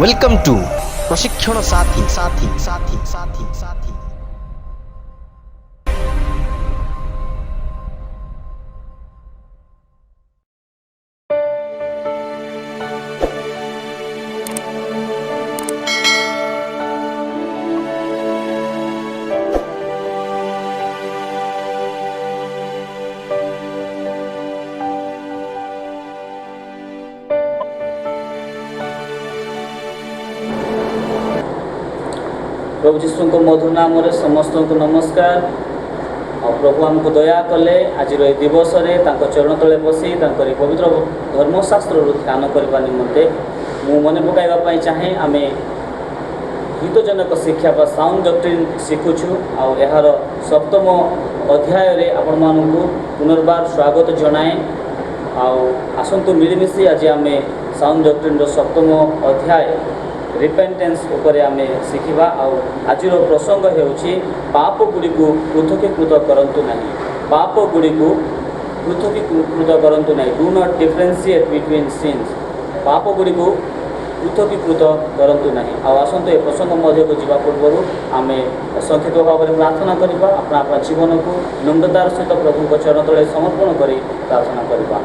Welcome to प्रशिक्षण साथी साथी साथी साथी साथी। प्रभु जीशु मधुर नाम समस्त को नमस्कार। और प्रभु आमको दया कले आज दिवस चरण तले बसी पवित्र धर्मशास्त्र ध्यान करने निमंते मु मन पकाइवाई चाहे आम हितजनक शिक्षा बा साउंड डॉक्ट्रिन शिखुछु। आर सप्तम अध्याय आपण मानू पुनर्बार स्वागत जनाए। आसतु मिलमिशी आज आम साउंड डॉक्ट्रिन सप्तम अध्याय रिपेंटेंस उपरे आमे शिखिबा। आज प्रसंग हेउछि पाप गुड़ी को पृथकीकृत करंतु नहीं। पाप गुड़ी को पृथकीकृत करंतु नहीं। Do not differentiate between since. पाप गुड़ी को पृथकीकृत करंतु नहीं। आसतु ए प्रसंग मध्य को जीवा पूर्व आमे संक्षिप्त भाव में प्रार्थना करबा। अपना अपना जीवन को नम्रतार सहित प्रभु चरण तले समर्पण करी प्रार्थना करबा।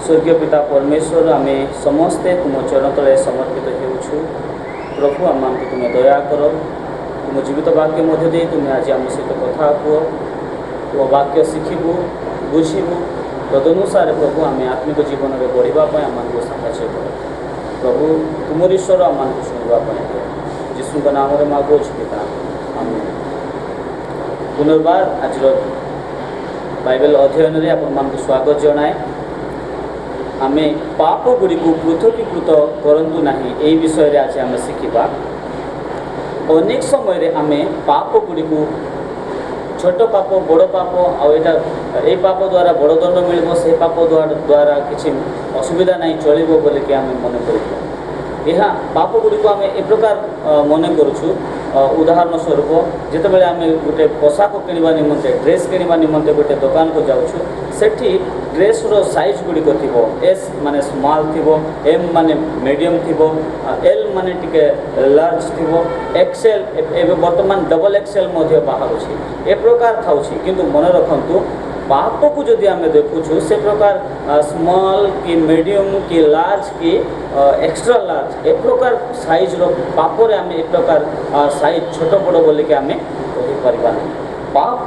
स्वर्गीय पिता परमेश्वर आमे समस्ते तुम चरण तले समर्पित होउछु। प्रभु आम तुम दया कर। तुम जीवित वाक्य मध्य दे तुम आज आम सहित कथा कुह। तुम वाक्य शिखबू बुझीबू तदनुसार प्रभु आम आत्मिक जीवन में बढ़ापी आम साहय कर। प्रभु तुमर ईश्वर आम शुणवाई जीशु नाम मागुच पिता आमेन। पुनर्बार आज बाइबल अध्ययन में आपण स्वागत जनाए। आमे पाप गुड़ी को पृथकीकृत करंतु नहीं यही विषय आज आम शिखा। अनेक समय आमे पाप गुड़ी को छोट पाप बड़ पाप आई पाप द्वारा बड़ दंड मिल से पाप द्वारा किसी असुविधा नहीं चलो बोलिकी आम मन कर। यह पाप गुड़ी को आम ए प्रकार मन करुचु। उदाहरण स्वरूप जितेबाला आम गोटे पोशाक किणवा निमंते ड्रेस किणवा निमंते गोटे दुकान को जाऊँ सेठी ड्रेस रो साइज गुड़िक थी एस माने स्मॉल थी, एम माने मीडियम थी, एल माने टिके लार्ज थी, एक्सेल एवं वर्तमान डबल एक्सेल बाहर ए प्रकार था। किंतु मन रखु पाप को जदि आम देखुछु से प्रकार स्मॉल कि मीडियम कि लार्ज कि एक्स्ट्रा लार्ज ए प्रकार साइज रो पाप रे आम ए प्रकार साइज छोट बड़ बोलिके आम कहि परिबा। पाप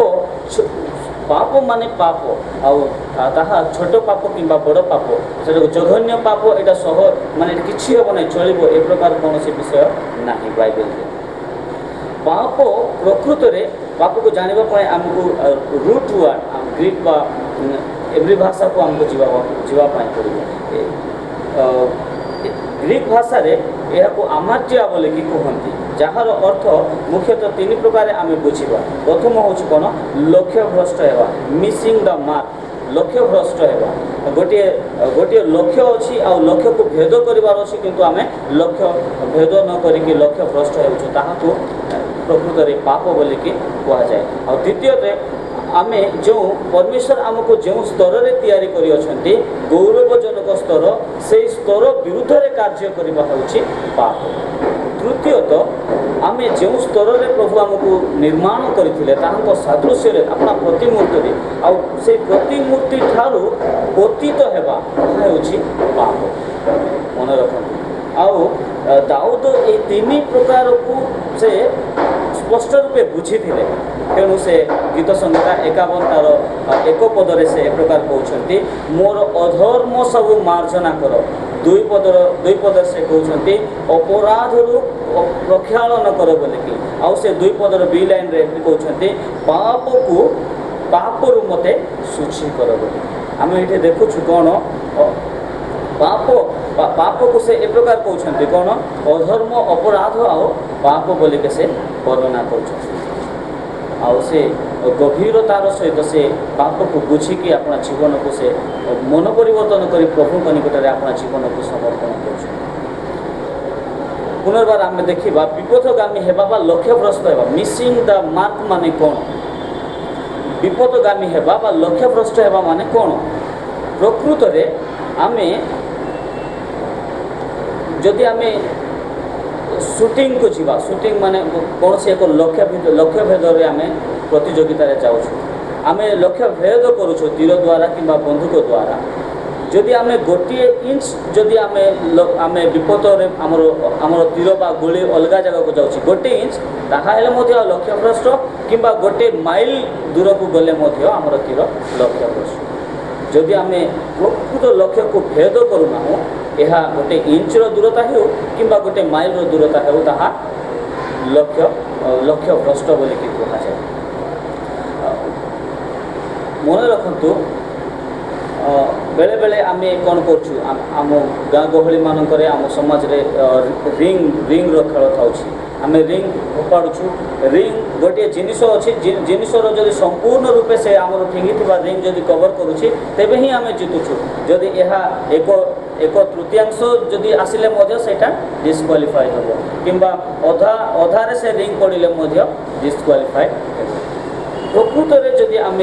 पाप माने पाप आहा छोट पाप कि बड़ पाप से जघन्य पाप एटा सह माने किछि हम ना चलो ए प्रकार कौन विषय ना बाइबल में। पाप प्रकृत रे पाप को जानापी आमको रूट वर्ड ग्रीक बा एवरी भाषा को आमको जीवाई पड़ो। ग्रीक भाषा रे यह को आमार्जिया बोले कि कहती जार अर्थ मुख्यतः तीन प्रकार आम बुझा। प्रथम हूँ कौन लक्ष्य भ्रष्ट होगा मिसिंग द मार्क। लक्ष्य भ्रष्ट होगा गोटे गोटे लक्ष्य अच्छी आ लक्ष्य को भेद करार अच्छी किंतु आम लक्ष्य भेद न करिकी लक्ष्य भ्रष्ट हो प्रकृत में पाप बोलिकी कहुए। और द्वितीय आम जो परमेश्वर आमको जो स्तर में तैयारी कर गौरवजनक स्तर से स्तर विरुद्ध में कार्य करने हूँ पाप। तृतीयतः आम जो स्तर में प्रभु आमको निर्माण करते सादृश्य अपना प्रतिमूर्ति से प्रतिमूर्ति ठारू पतित होगा हूँ पाप। मन रखु आउ दाऊद ये तीन प्रकार को से स्पष्ट रूपे बुझी थे। तेणु से गीत संहिता 51 तार एक पदरे से एक प्रकार कहते मोर अधर्म सब मार्जना कर। दुई पदर से कहते अपराध प्रक्षालन कर बोलिकी। आउ से दुई पदर बी लाइन रे कहते पाप को पाप रु मते सूची कर बोली। आम ये देखु कौन पाप पाप को से ए प्रकार कहते कौन अधर्म अपराध आओ पाप बोलिके से वर्णना कर। से गभीरतार सहित से पाप को बुझिकी अपना जीवन को से मन परिवर्तन कर प्रभु निकट में अपना जीवन को समर्पण कर। पुनर्बार आम देखा विपथगामी होगा लक्ष्य भ्रष्ट होगा मिसिंग द मार्क माने कौन। विपथगामी होगा लक्ष्य भ्रष्ट होगा माने कौन। प्रकृत में आम जदि आम सुटिंग को जीवा सुटिंग माने कौन से एक लक्ष्य भेद आम प्रतियोगिता जाऊँ आम लक्ष्य भेद करुँ तीर द्वारा कि बंधुक द्वारा जदि आम गोटे इंच जदि आम विपद आमर तीर बा गोली अलग जगह को जाऊँ गोटे इंच ताहले लक्ष्य भ्रष्ट कि गोटे माइल दूर को गले आमर तीर लक्ष्य भ्रष्ट जदि आम प्रकृत लक्ष्य को भेद करूना यह गोटे इंच दूरता हो कि गोटे माइल दूरता हो ताहा लक्ष्य भ्रष्ट बोली कहुए मन रखु बेले बेले आम कौन करम गाँ गहली मानक आम समाज रे रिंग खेल था आम रिंग फोपाड़ू रिंग गोटे जिनिस अच्छी जिनिसर जब संपूर्ण रूपे से आम फिंगी रिंग जब कवर करुच्ची तेबे ही आम जितुचु जदि यह एक तृतीयांश जदि आसिले सेटा डिस्क्वालिफाई हम कि अधारे से रिंग पड़े डिस्क्वालिफाई प्रकृत में जदि आम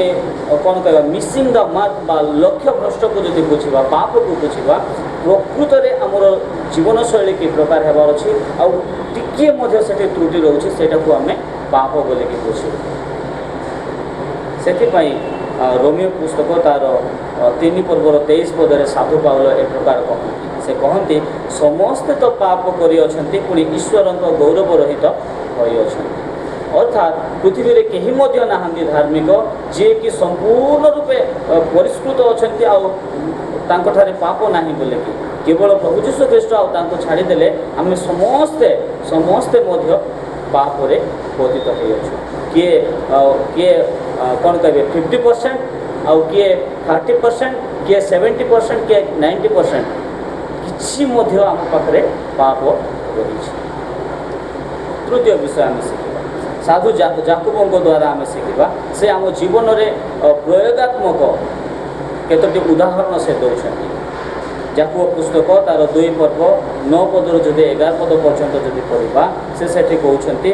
कौन कह मिसिंग द मार्क बा लक्ष्य भ्रष्ट को जदि बुझा पाप को बुझा प्रकृत में आमर जीवन शैली कि प्रकार होबार अच्छी आगे से त्रुटि रोचे से आम पाप बोल बुझे से रोमियो पुस्तक तार 3 पर्वर 23 पदे साधु पाउल ए प्रकार कहती से कहती समस्ते तो पाप कर पुणी ईश्वर गौरव रहित होती अर्थात पृथ्वी रे कहीं नहांती धार्मिक जी कि संपूर्ण रूपे परिष्कृत अच्छा पाप नहीं बोले कि केवल प्रभु जीशु ख्रीस्ट आउ छाड़ीदे आम समस्ते समस्ते पाप रे पतित हो किए कौन कहे 50% आउ किए 30% किए 70% किए 90% किसी आम पाखे पाप रही। तृतीय विषय आम शिखा साधु जाकुबों द्वारा आम शिखा से आम जीवन में प्रयोगात्मक केतोटी उदाहरण से दौरान जाकुब पुस्तक तार 2 पर्व 9 पदर जदि 11 पद पर्यंत जदि पढ़ा से कहते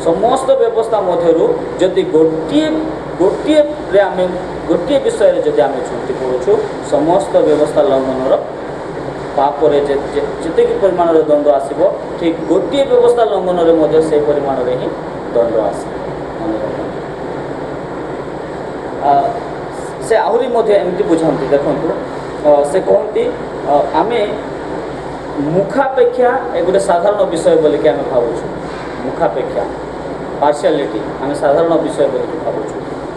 समस्त व्यवस्था मध्यरु जदि गोटे आम गोटे विषय जदि आम चुटी पड़ुछु समस्त व्यवस्था लंघन पापरे जिते परिमाण दंड आसो ठीक गोटे व्यवस्था लंघन से परिमाण ही दंड आस से आहरी एमती बुझाती देखु से कहती आम मुखापेक्षा एक गोटे साधारण विषय बोलिक आम भावुँ मुखापेक्षा पार्शियालिटी आम साधारण विषय बोलिक भावुँ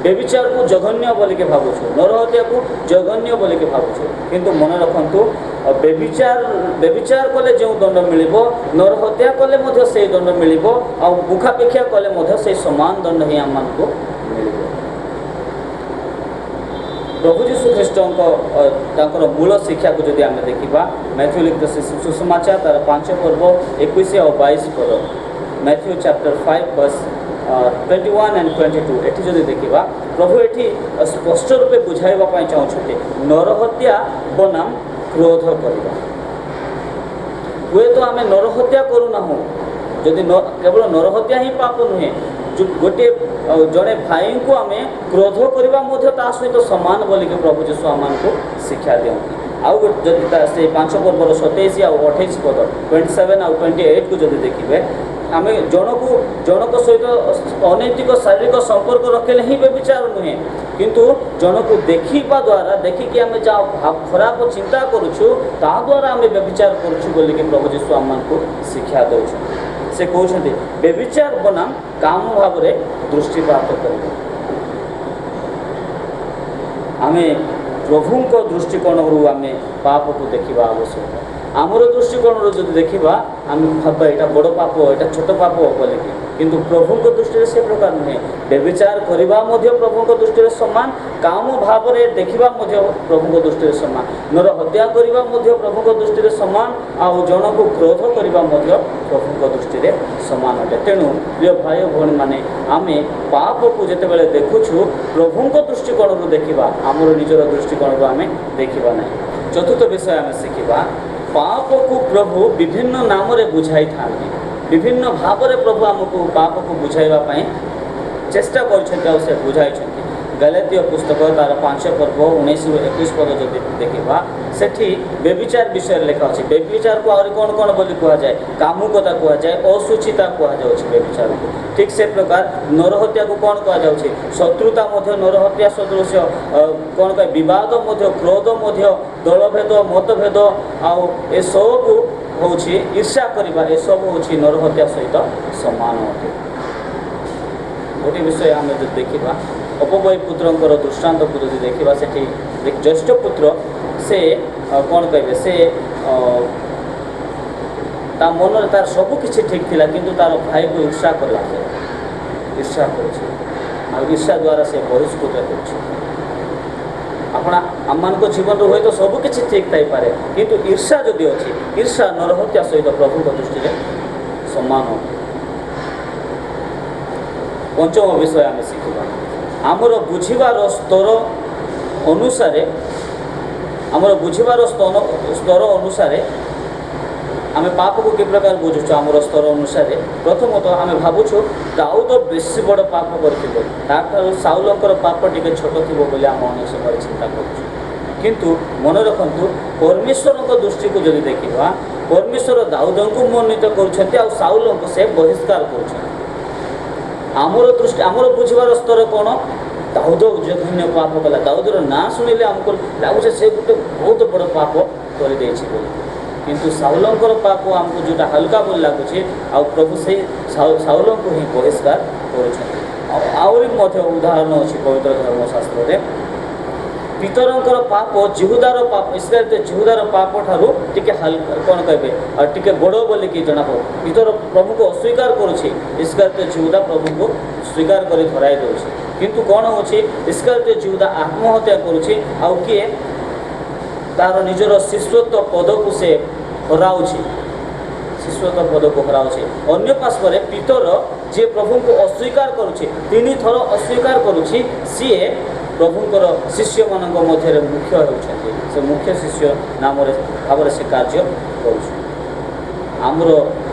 बेविचार को जघन्य बोलिक भावुँ नरहत्या को जघन्य बोलिक भावुँ किंतु मन रखु बेविचार कले जो दंड मिल नरहत्या कले से दंड मिल मुखापेक्षा कले से समान दंड ही आम को मिल प्रभु जीशु ख्रीस्ट मूल शिक्षा को जब आम देखा मैथ्यू लिखित सुसमाचार तार 5 पर्व 21 और 22 पद मैथ्यू चैप्टर 5 वर्स 21 एंड 22 एटी जदि देखा प्रभु ये स्पष्ट रूपे बुझाइवाई चाहते नरहत्या बनाम क्रोध करवा हुए तो आम नरहत्या करूना जदि केवल नरहत्या ही पाप नुहे गोटे जड़े भाई को आम क्रोध करवा सहित सामान बोलिक प्रभु जीशु आम को शिक्षा दिखती आउ जब से 5 पर्वर 27 और 28 पद 27 और 28 को जब देखिए आम जनक सहित अनैतिक शारीरिक संपर्क रखले ही व्यभिचार नुहे किंतु जन को देखा द्वारा देखिकी आम जहाँ खराब चिंता करुँ ता द्वारा आम व्यभिचार करुँ बोलिक प्रभु जीशु आम को शिक्षा दौरान से कहते व्यभिचार बनाम काम भाव में दृष्टिपात कर आम प्रभु दृष्टिकोण आम पाप को देखा आवश्यक आमर दृष्टिकोण जब देखा आम भाव यहाँ बड़ पाप यहाँ छोट पाप बोलिकी किंतु प्रभु दृष्टि से प्रकार नुहे व्यभिचार करने प्रभु दृष्टि सामान काम भाव में देखा प्रभु दृष्टि सामान नर हत्या करने प्रभु दृष्टि सामान आउ जन को क्रोध करने प्रभु दृष्टि सामान अटे तेणु प्रिय भाई भौणी मैंने आम पाप को जिते देखुछु प्रभु दृष्टिकोण देखा आमर निजर दृष्टिकोण आम देखा ना। चतुर्थ विषय आम शिखा पाप को प्रभु विभिन्न नाम रे बुझाई था विभिन्न भाव में प्रभु आमको पाप को बुझाइवाई चेष्टा कर बुझाई गलातीय पुस्तक तार 5 पर्व 19-21 पद जदि देखा सेठी बेविचार विषय लिखा अच्छे। बेविचार को आहुरी कौन कौन बोली कह जाए, कामुकता कह जाए, अशुचिता कह जाए बेविचार को। ठीक से प्रकार नरहत्या को कौन कह जाए, शत्रुता नरहत्या सदृश कौन कह विवाद क्रोध दलभेद मतभेद आउ ए सब हूँ ईर्षा करवा ए सब हूँ नरहत्या सहित सामान अटे। गोटे विषय आम जो देखा अपबय पुत्रंकर दृष्टांत को जो देखा से ज्येष्ठ पुत्र से कौन कहे से ता मन तार सबकि ठीक थिला किंतु तार भाई को ईर्षा कला ईर्षा ईर्षा द्वारा से बहिष्कृत हो। आम जीवन हुए तो सबकि ठीक थी पारे किंतु ईर्षा जदि अच्छी ईर्षा नरहत्या सहित प्रभु दृष्टि में समान। पंचम विषय आम शिखा आमर बुझीबार स्तर अनुसार आमर बुझीबार स्तर अनुसार आम पाप को कि प्रकार बुझुच आमर स्तर अनुसार प्रथमतः आम भावुँ दाऊद बेसी बड़ पाप कर साउलंकर पाप टी छोट थी बोली आम अनेक समय चिंता कर किंतु मन रखु परमेश्वर दृष्टि को जब देखा परमेश्वर दाऊद को मनोनीत कर साउल को से बहिष्कार कर आमर दृष्टि आमर बुझीबार स्तर कौन दाऊद जघन्य पाप कला दाऊदर ना शुणिले आमको लगुच से गोटे बहुत बड़ पाप कर किंतु साउलंकर पाप आमको जोटा हल्का बोली लगुच आ प्रभु से साउल को ही बहिष्कार कर उदाहरण अच्छी पवित्र धर्मशास्त्र पितरंकर पाप जिहुदार पाप इस्राएल जिहुदार पाप ठारू टिके हल्का कौन कहे टिके बड़ बोली कि जना पितर प्रभु को अस्वीकार करुच्छी इस्राएल जिहुदा प्रभु को स्वीकार कर धराई दौर किंतु कौन हो इस्राएल जिहुदा आत्महत्या करुच्छी आउ किए तार निजर शिष्यत्व पद को से हराऊँ शिष्यत्व पद को हराऊँ अन्य पार्श्व पितर जी प्रभु को अस्वीकार करुच्छी 3 थर अस्वीकार करुच्छी सीए प्रभुंकर शिष्य मान मध्य मुख्य होती से मुख्य शिष्य नाम भाव से कार्य कर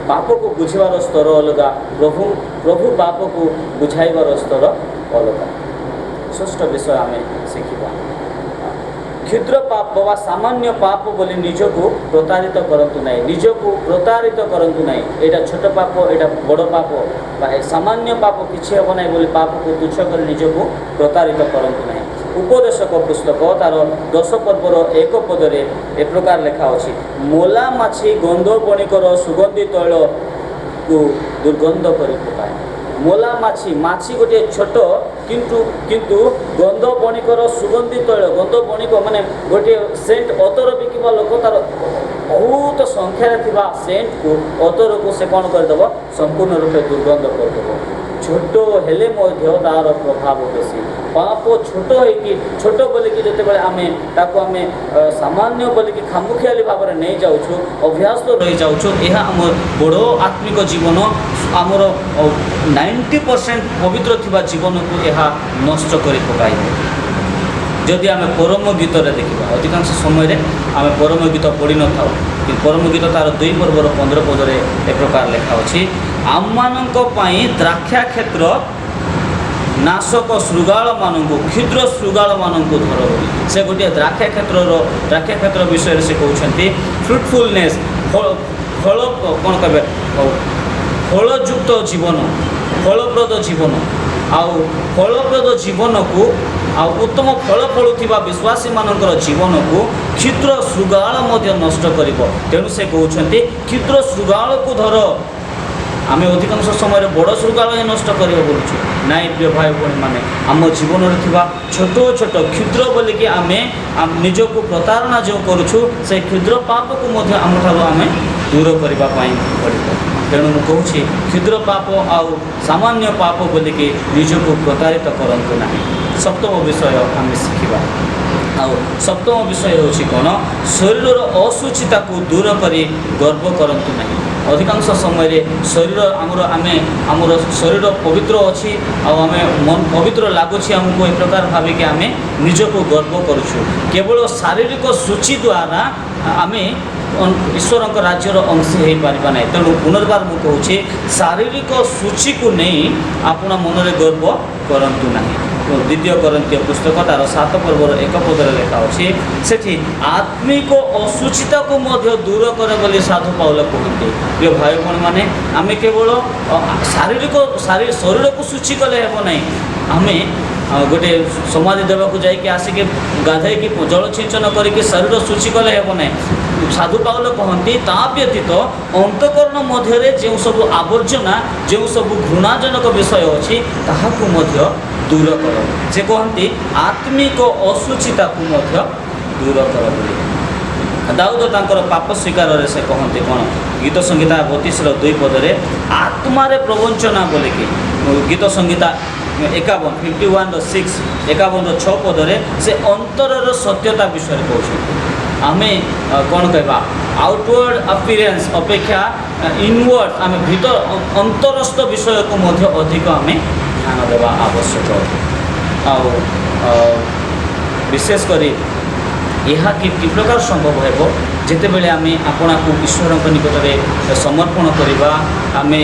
पाप को बुझार स्तर अलग प्रभु पाप को बुझाइबार स्तर अलग। षष्ठ विषय आम शिखा क्षुद्र पाप व सामान्य पाप बोली निजको प्रतारित करंतु नहीं निजको प्रतारित करंतु नहीं एटा छोट पाप एटा बड़ पाप सामान्य पाप किसी हम ना बोली पाप को तुच्छ कर निजको प्रतारित करंतु नहीं। उपदेशक पुस्तक तार 10 पर्वर 1 पदरे ए प्रकार लिखा अच्छी मोला माछी गंध बणिकर सुगंधी तैल को दुर्गंध कर पकाए। मोला माछी माछी गोटे छोट किंतु किंतु गंध बणिकर सुगंधी तैल गंध बणिक माने गोटे सेंट अतर बिकवा लोक तार बहुत संख्यार थिबा सेंट को अतर को से कौन करदेव संपूर्ण रूपे दुर्गंध करदेव। छोट हेले तार प्रभाव बेसी पाप छोट छोट बोलिकी जिते आम सामान्य बोलिकी खामुखियाली भाव में नहीं जाऊँ अभ्यास तो रही जाऊँ यह आम बड़ आत्मिक जीवन आमर 90% पवित्र थिबा जीवन को यह नष्ट कर पकाई। जदि आम परम गीत देखा अधिकांश समय आम परम गीत पढ़ी न था कि परम गीत तार 2 पर्वर 15 पदरे ए प्रकार लिखा अच्छी आम मानक द्राक्षा क्षेत्र नाशक श्रृगाल मानक क्षुद्र श्रृगाल मानक धर बोली से गोटे द्राक्षा क्षेत्र विषय से कहते फ्रुटफुलनेस फल कौन कहे फलयुक्त जीवन फलप्रद जीवन आउ फलप्रद जीवन को आ उत्तम फल फलुवा विश्वासी मानकर जीवन को क्षुद्र श्रृगाल नष्ट कर तेणु से कहते क्षुद्र श्रृगाल को धर आम अधिकांश समय बड़ श्रृगाल ही नष्ट कर बोलूँ नाई प्रिय भाई भाई मैंने आम जीवन में छोट छोट क्षुद्र बोलिकी आम निजक प्रतारणा जो करुँ से क्षुद्र पाप को आम आम दूर करने पड़े। तेणु मुझे कहूँ क्षुद्र पाप आउ सामान्य पाप बोलिकी निजक प्रतारित करंतु ना। सप्तम विषय आम शिखा आउ सप्तम विषय हूँ कौन शरीर असुचिता को दूर कर गर्व करंतु नहीं। अधिकांश समय शरीर आमर शरीर पवित्र अच्छी आम मन पवित्र लगुच आमको एक प्रकार भाविक आम निजक गर्व करुँ केवल शारीरिक सूची द्वारा आम ईश्वर राज्यर अंशी हो पारिबा नहीं। तेणु पुनर्बार मुझे कहूँ शारीरिक सूची को नहीं आपण मन में गर्व करंतु नहीं। द्वितीय कोरिन्थीय पुस्तक तार 7 पर्वर 1 पदर लेखा अच्छी सेठी आत्मिक असुचिता को मध्य दूर कर बोली साधु पाउल कहते। प्रिय भाई भौणी मैंने आम केवल शारीरिक शरीर को शुचि कले हेब ना आम गोटे समाधि देवाक जाकि आसिक गाधे जल छिंचन करके शरीर शुचि कले हेब ना। साधु पाउल कहती ता व्यतीत अंतकरण मध्य जो सब आवर्जना जो सब घृणाजनक विषय अच्छी ताहाकु मध्य दूर कर से कहती आत्मिक असुचिता को मध्य दूर कर बोली। दाऊद तांकर पाप स्वीकार से कहते कौन गीत संहिता 32 पदरे आत्मारे प्रवंचना बोलिकी गीत संहिता 51:6 51:6 पदरे से अंतरर सत्यता विषय कहते। आम कौन कहवा आउटवर्ड अपीरेंस अपेक्षा इनवर्ड आम भीतर अंतरस्थ विषय को मध्य अधिक आम ध्यान देवा आवश्यक। विशेष करी यह कि प्रकार संभव है जिते बेले आम आपना को ईश्वर निकट में समर्पण करवा आम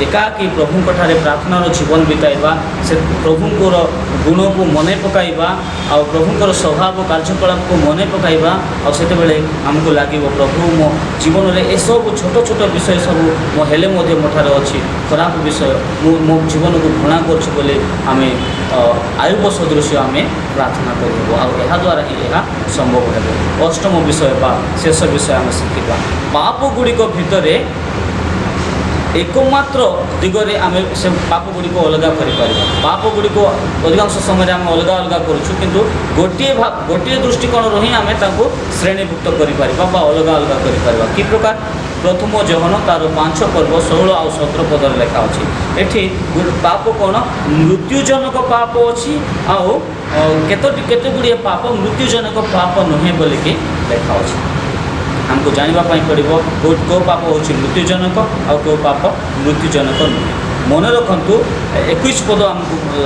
एकाकी प्रभु ठारे प्रार्थनार जीवन बिताइबा से प्रभुंर गुण को मन पकाइबा आ प्रभुंर स्वभाव कार्यकलाप को मन पकाइबा आ सेते बेले हमको लगे प्रभु मो जीवन में ए सब छोट छोट विषय सब मो हेले मोठार अच्छी खराब विषय मो जीवन को घृणा कर आम आयुब सदृश आम प्रार्थना कर द्वारा ही यह संभव है। अष्टम विषय बा शेष विषय आम शिखा पाप गुड़िक भितर एकमात्र दिगरे आम से पाप गुड़ी को अलग कर पाप गुड़ी को अधिकांश समय आम अलग अलग करूँ किंतु गोटे दृष्टिकोण ही आम श्रेणीभुक्त कर अलग अलग कर कि प्रकार प्रथम जहन तार 5 पर्व 16 और 17 पदर लेखा अच्छी एठी पाप कौन मृत्युजनक पाप अच्छी आउ केते गुड़िए पाप मृत्युजनक पाप नुहे बोलिकी लेखा अच्छी। हमको जानापी पड़ो कौ पाप हूँ मृत्युजनक आउ कौ पाप मृत्युजनक नुहे। मन रखु 21 पद आमको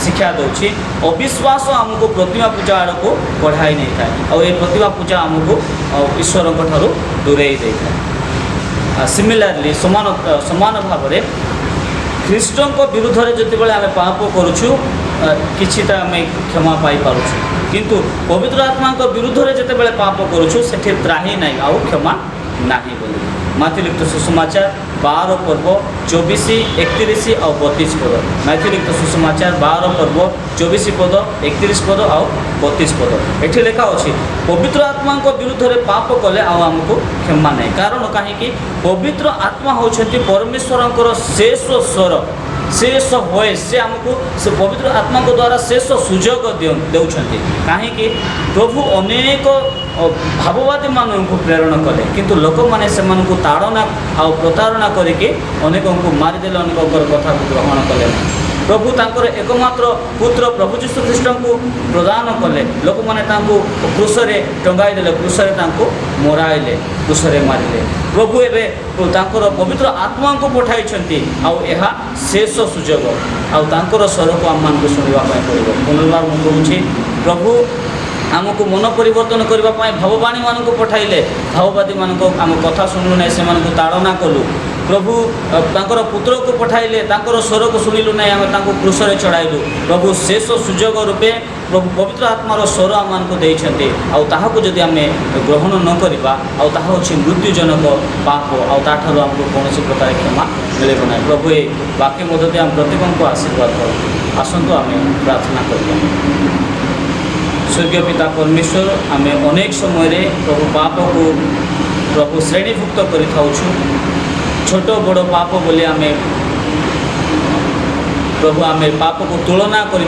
शिक्षा दूसरी अविश्वास आमको प्रतिमा पूजा आड़ को बढ़ाई नहीं था और ये प्रतिमा पूजा आमको ईश्वर दूरे दे था। सिमिलारली समान भाव में ख्रीष्टों विरुद्ध में जिते आम पाप करुचु किसी आम क्षमा पाई पारुछु किंतु पवित्र आत्मा विरुद्ध में जिते पाप करुचु से त्राही ना आउ क्षमा नहीं बोली। माथी लिखित सुसमाचार 12 पर्व 24 31 और 32 पद। माथी लिखित सुसमाचार 12 पर्व 24 पद 31 पद और 32 पद एठी लेखा अच्छी पवित्र आत्मा विरुद्ध में पाप कले आमको क्षमा नहीं। कारण कहीं पवित्र आत्मा होती परमेश्वर शेष स्वर शेष वॉइस से आमको से पवित्र आत्मा को द्वारा शेष सुजोग देउछंती कहीं प्रभु अनेक भाववादी मानू प्रेरण कले किंतु लोक मैंने से ताड़ना आ प्रतारणा करके अनेक को मारिदेले अनेक कथा को ग्रहण कले। प्रभु तांकर एकमात्र पुत्र प्रभु जीशु ख्रीष्ट को प्रदान कले लोक मैंने क्रूसरे टंगाई देले क्रूसरे मराइले क्रूसरे मारिले। प्रभु एवं तांकर पवित्र आत्मा को पठाई आउ शेष सुजोग आउर स्वर को आम मान शुणापी पड़ो। पुनर्बार मुझे कहूँ प्रभु आमको मन परिवर्तन करने भाववाणी मान पठाइले भाववादी मान आम कथा शुणु ना से ताड़ना कलु प्रभु तांकर पुत्र को पठाइले स्वर को शुणिलु ना आम क्रूसरे चढ़ाइलु प्रभु शेष सुजोग रूपे प्रभु पवित्र आत्मार स्वर आम को देते आउ जदि आम ग्रहण न करवा आउ मृत्युजनक पाप आठू आमको कौन प्रकार क्षमा मिले ना। प्रभु ये वाक्य मध्य आम प्रत्येक को आशीर्वाद कर आसतु आम प्रार्थना कर। स्वर्गीय पिता परमेश्वर आम अनेक समय प्रभु पाप को प्रभु श्रेणीभुक्त कर छोट बड़ पाप बोली आम प्रभु आम पाप को तुलना कर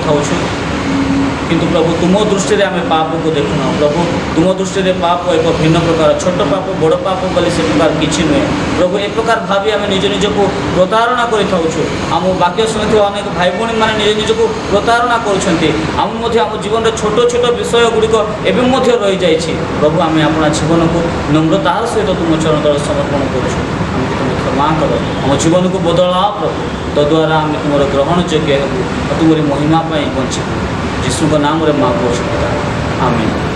किंतु प्रभु तुम दृष्टि आम पाप को देखुना प्रभु तुम दृष्टि पाप एक भिन्न प्रकार छोट पाप बड़ पाप बोले से प्रकार किसी नुहे प्रभु ए प्रकार भावी आम निज निज को प्रतारणा करम वाक्य शुणु अनेक भाई भौणी मैंने निज निज को प्रतारणा करम जीवन में छोट छोट विषय गुड़िक एवं रही जाइए प्रभु आम अपना जीवन को नम्रतार सहित तुम चरण तले समर्पण करुँ तुम क्षमा कर आम जीवन को बदला प्रभु तद्वारा आम तुम ग्रहण योग्य तुम महिमा बंचू यीशु का नाम रे माँ को आमीन।